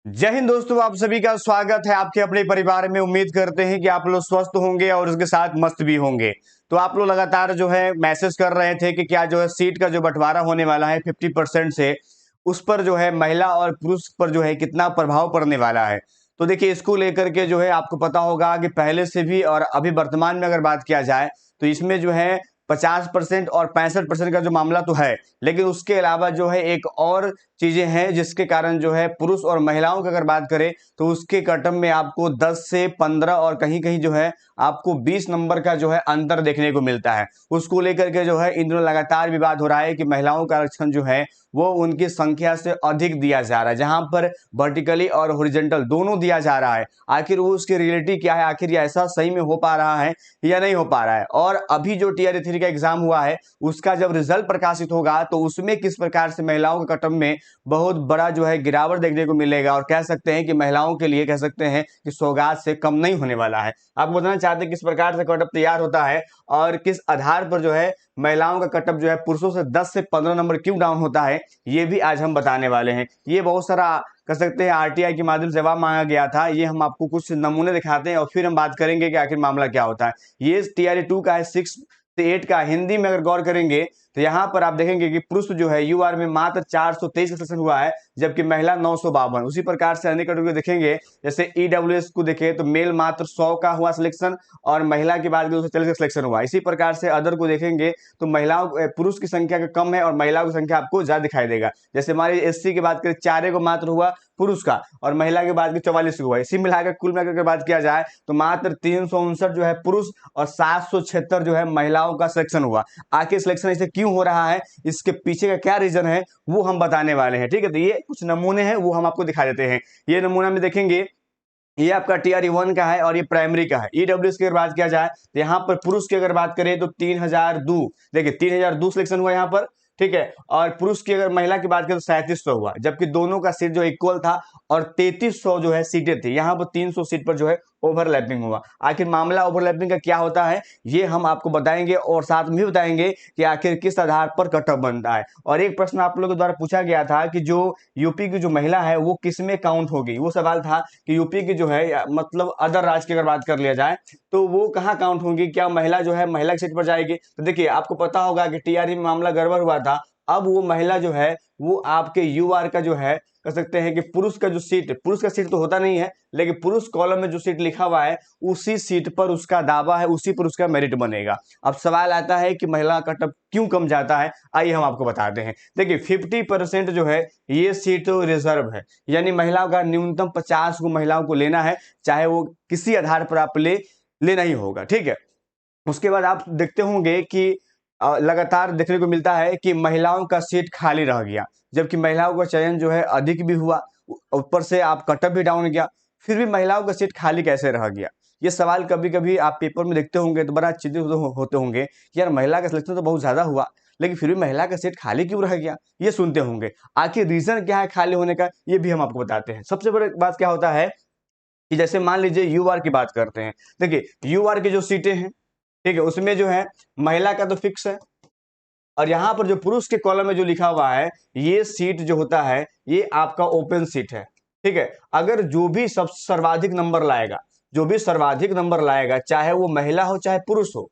जय हिंद दोस्तों, आप सभी का स्वागत है आपके अपने परिवार में। उम्मीद करते हैं कि आप लोग स्वस्थ होंगे और उसके साथ मस्त भी होंगे। तो आप लोग लगातार जो है मैसेज कर रहे थे कि क्या जो है सीट का जो बंटवारा होने वाला है 50% से, उस पर जो है महिला और पुरुष पर जो है कितना प्रभाव पड़ने वाला है। तो देखिए, इसको लेकर के जो है आपको पता होगा कि पहले से भी और अभी वर्तमान में अगर बात किया जाए तो इसमें जो है 50% और 65% का जो मामला तो है, लेकिन उसके अलावा जो है एक और चीजें हैं जिसके कारण जो है पुरुष और महिलाओं की अगर बात करें तो उसके कटम में आपको 10 से 15 और कहीं कहीं जो है आपको 20 नंबर का जो है अंतर देखने को मिलता है। उसको लेकर के जो है इन दिनों लगातार विवाद हो रहा है कि महिलाओं का आरक्षण जो है वो उनकी संख्या से अधिक दिया जा रहा है, जहां पर वर्टिकली और हॉरिजॉन्टल दोनों दिया जा रहा है। आखिर वो उसकी रियलिटी क्या है, आखिर ये ऐसा सही में हो पा रहा है या नहीं हो पा रहा है। और अभी जो टीआरई 3 का एग्जाम हुआ है उसका जब रिजल्ट प्रकाशित होगा तो उसमें किस प्रकार से महिलाओं के कटम में बहुत बड़ा जो है गिरावट देखने को मिलेगा, और कह सकते हैं कि महिलाओं के लिए कह सकते हैं कि सौगात से कम नहीं होने वाला है। आपको बताना चाहते हैं किस प्रकार से कटअप तैयार होता है और किस आधार पर जो है महिलाओं का कटअप जो है पुरुषों से 10 से 15 नंबर क्यों डाउन होता है, ये भी आज हम बताने वाले हैं। ये बहुत सारा कह सकते हैं आरटीआई के माध्यम से जवाब मांगा गया था। ये हम आपको कुछ नमूने दिखाते हैं और फिर हम बात करेंगे कि आखिर मामला क्या होता है। ये टीआरई 2 का है, 6 से 8 का। हिंदी में अगर गौर करेंगे तो यहाँ पर आप देखेंगे कि पुरुष जो है यूआर में मात्र 423 का सिलेक्शन हुआ है, जबकि महिला 952। उसी प्रकार से अन्य कैटेगरी देखेंगे, जैसे ईडब्ल्यूएस को देखें तो मेल मात्र 100 का हुआ सिलेक्शन और महिला के बाद 240 का सिलेक्शन हुआ। इसी प्रकार से अदर को देखेंगे तो महिलाओं पुरुष की संख्या का कम है और महिलाओं की संख्या आपको ज्यादा दिखाई देगा। जैसे हमारी एससी की बात करें 4 को मात्र हुआ पुरुष का, और महिला के बाद 44 हुआ। इसी मिलाकर कुल मिलाकर बात किया जाए तो मात्र 359 जो है पुरुष और 776 जो है महिलाओं का सिलेक्शन हुआ। आखिर सिलेक्शन ऐसे क्यों हो रहा है, इसके पीछे का क्या रीजन है, वो हम बताने वाले हैं। ठीक है, तो ये कुछ नमूने हैं वो हम आपको दिखा देते हैं। ये नमूना में देखेंगे, ये आपका टीआरई 1 का है और ये प्राइमरी का है। ईडब्ल्यूएस की अगर बात किया जाए तो यहाँ पर पुरुष की अगर बात करें तो 3002, देखिए 3002 सिलेक्शन हुआ यहाँ पर। ठीक है, और पुरुष की अगर महिला की बात करें तो 3700 हुआ, जबकि दोनों का सीट जो इक्वल था और 3300 जो है सीटें थी। यहाँ पर 300 सीट पर जो है ओवरलैपिंग हुआ। आखिर मामला ओवरलैपिंग का क्या होता है ये हम आपको बताएंगे और साथ में भी बताएंगे कि आखिर किस आधार पर कटऑफ बनता है। और एक प्रश्न आप लोगों के द्वारा पूछा गया था कि जो यूपी की जो महिला है वो किस में काउंट होगी। वो सवाल था कि यूपी की जो है मतलब अदर राज्य की अगर बात कर लिया जाए तो वो कहाँ काउंट होंगी, क्या महिला जो है महिला की सीट पर जाएगी। तो देखिए, आपको पता होगा कि टीआरई में मामला गड़बड़ हुआ था। अब वो महिला जो है वो आपके यूआर का जो है कह सकते हैं कि पुरुष का जो सीट, पुरुष का सीट तो होता नहीं है, लेकिन पुरुष कॉलम में जो सीट लिखा हुआ है उसी सीट पर उसका दावा है, उसी पर उसका मेरिट बनेगा। अब सवाल आता है कि महिला का कटअप क्यों कम जाता है, आइए हम आपको बताते हैं। देखिए 50% जो है ये सीट तो रिजर्व है, यानी महिलाओं का न्यूनतम 50 को महिलाओं को लेना है, चाहे वो किसी आधार पर आप लेना ही होगा। ठीक है, उसके बाद आप देखते होंगे कि लगातार देखने को मिलता है कि महिलाओं का सीट खाली रह गया, जबकि महिलाओं का चयन जो है अधिक भी हुआ, ऊपर से आप कटअप भी डाउन गया, फिर भी महिलाओं का सीट खाली कैसे रह गया। ये सवाल कभी कभी आप पेपर में देखते होंगे तो बड़ा चिंतित होते होंगे कि यार महिला का सिलेक्शन तो बहुत ज्यादा हुआ, लेकिन फिर भी महिला का सीट खाली क्यों रह गया, ये सुनते होंगे। आखिर रीजन क्या है खाली होने का, ये भी हम आपको बताते हैं। सबसे बड़ी बात क्या होता है कि जैसे मान लीजिए यूआर की बात करते हैं। देखिए यूआर की जो सीटें हैं, ठीक है, उसमें जो है महिला का तो फिक्स है, और यहाँ पर जो पुरुष के कॉलम में जो लिखा हुआ है ये सीट जो होता है ये आपका ओपन सीट है। ठीक है, अगर जो भी सब सर्वाधिक नंबर लाएगा, जो भी सर्वाधिक नंबर लाएगा, चाहे वो महिला हो चाहे पुरुष हो,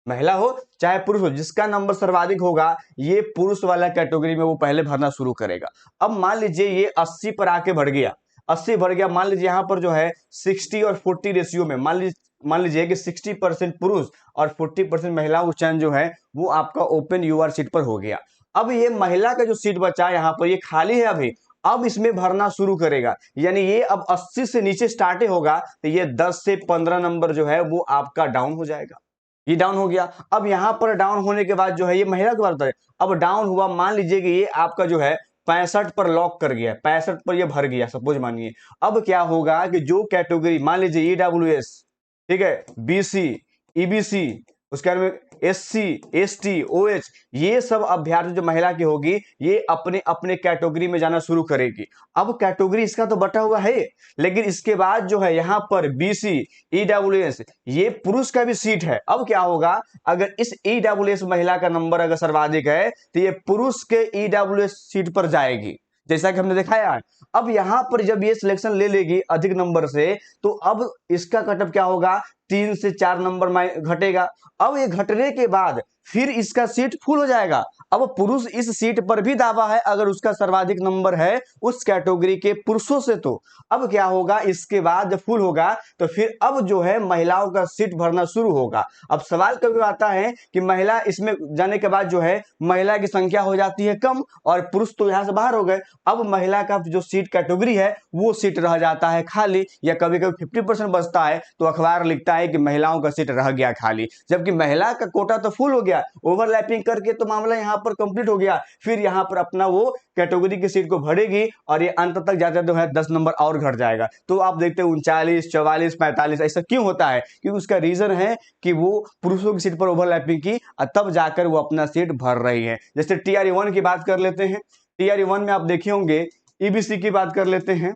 महिला हो चाहे पुरुष हो, जिसका नंबर सर्वाधिक होगा ये पुरुष वाला कैटेगरी में वो पहले भरना शुरू करेगा। अब मान लीजिए ये 80 पर आके बढ़ गया, 80 बढ़ गया, मान लीजिए यहाँ पर जो है 60 और 40 रेशियो में, मान लीजिए कि 60% पुरुष और 40% महिलाओं का चयन जो है वो आपका ओपन यूआर सीट पर हो गया। अब ये महिला का जो सीट बचा यहाँ पर ये खाली है अभी, अब इसमें भरना शुरू करेगा, यानी ये अब 80 से नीचे स्टार्ट होगा तो ये 10 से 15 नंबर जो है वो आपका डाउन हो जाएगा। ये डाउन हो गया। अब यहां पर डाउन होने के बाद जो है ये महिला की बात है, अब डाउन हुआ, मान लीजिए कि ये आपका जो है 65 पर लॉक कर गया, 65 पर ये भर गया सपोज मानिए। अब क्या होगा कि जो कैटेगरी मान लीजिए ईडब्ल्यूएस, ठीक है, बीसी, ईबीसी, उसके बाद में एससी, एसटी, ओएच, ये सब अभ्यर्थी जो महिला की होगी ये अपने अपने कैटेगरी में जाना शुरू करेगी। अब कैटेगरी इसका तो बटा हुआ है, लेकिन इसके बाद जो है यहाँ पर बीसी, ईडब्ल्यूएस, ये पुरुष का भी सीट है। अब क्या होगा, अगर इस ईडब्ल्यूएस महिला का नंबर अगर सर्वाधिक है तो ये पुरुष के ईडब्ल्यूएस सीट पर जाएगी, जैसा कि हमने दिखाया है। अब यहां पर जब ये सिलेक्शन ले लेगी अधिक नंबर से, तो अब इसका कटअप क्या होगा, 3 से 4 नंबर घटेगा। अब ये घटने के बाद फिर इसका सीट फुल हो जाएगा। अब पुरुष इस सीट पर भी दावा है अगर उसका सर्वाधिक नंबर है उस कैटेगरी के पुरुषों से, तो अब क्या होगा, इसके बाद जब फुल होगा तो फिर अब जो है महिलाओं का सीट भरना शुरू होगा। अब सवाल कभी आता है कि महिला इसमें जाने के बाद जो है महिला की संख्या हो जाती है कम और पुरुष तो यहां से बाहर हो गए। अब महिला का जो सीट कैटेगरी है वो सीट रह जाता है खाली, या कभी कभी 50% बचता है तो अखबार लिखता है कि महिलाओं का सीट रह गया खाली, जबकि महिला का कोटा तो फुल हो गया, ओवरलैपिंग करके तो मामला यहां पर कंप्लीट हो गया। फिर यहां पर अपना वो कैटेगरी की सीट को भरेगी और ये अंत तक जाते तो है 10 नंबर और घट जाएगा। तो आप देखते हैं 39, 44, 45 ऐसा क्यों होता है, क्योंकि उसका रीजन है कि वो पुरुषों की सीट पर ओवरलैपिंग की और तब जाकर वो अपना सीट भर रही है। जैसे TRE1 की बात कर लेते हैं। TRE1 में आप देखे होंगे, EBC की बात कर लेते हैं।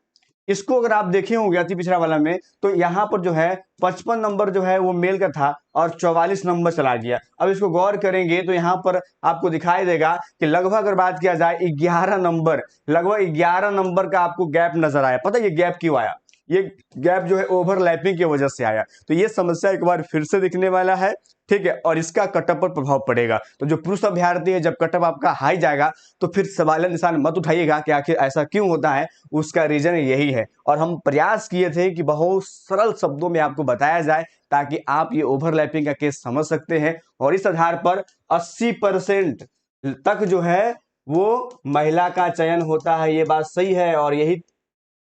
इसको अगर आप देखे होंगे अति पिछड़ा वाला में, तो यहाँ पर जो है 55 नंबर जो है वो मेल का था और 44 नंबर चला गया। अब इसको गौर करेंगे तो यहाँ पर आपको दिखाई देगा कि लगभग अगर बात किया जाए 11 नंबर, लगभग 11 नंबर का आपको गैप नजर आया। पता है ये गैप क्यों आया? ये गैप जो है ओवरलैपिंग की वजह से आया। तो ये समस्या एक बार फिर से दिखने वाला है, ठीक है, और इसका कटअप पर प्रभाव पड़ेगा। तो जो पुरुष अभ्यर्थी है जब कटअप आपका हाई जाएगा तो फिर सवाल निशान मत उठाइएगा कि आखिर ऐसा क्यों होता है, उसका रीजन यही है। और हम प्रयास किए थे कि बहुत सरल शब्दों में आपको बताया जाए ताकि आप ये ओवरलैपिंग का केस समझ सकते हैं और इस आधार पर 80% तक जो है वो महिला का चयन होता है। ये बात सही है और यही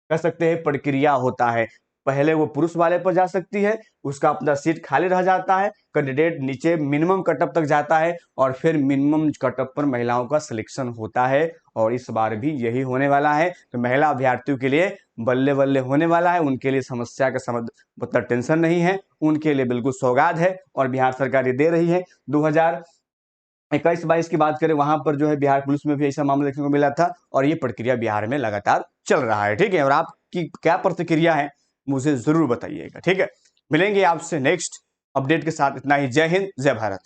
कह सकते हैं प्रक्रिया होता है। पहले वो पुरुष वाले पर जा सकती है, उसका अपना सीट खाली रह जाता है, कैंडिडेट नीचे मिनिमम कटअप तक जाता है और फिर मिनिमम कटअप पर महिलाओं का सिलेक्शन होता है। और इस बार भी यही होने वाला है। तो महिला अभ्यर्थियों के लिए बल्ले बल्ले होने वाला है, उनके लिए समस्या का मतलब टेंशन नहीं है, उनके लिए बिल्कुल सौगात है और बिहार सरकार ये दे रही है। 2021-22 की बात करें वहां पर जो है बिहार पुलिस में भी ऐसा मामला देखने को मिला था और ये प्रक्रिया बिहार में लगातार चल रहा है, ठीक है। और आपकी क्या प्रतिक्रिया है मुझे जरूर बताइएगा, ठीक है। मिलेंगे आपसे नेक्स्ट अपडेट के साथ। इतना ही, जय हिंद, जय भारत।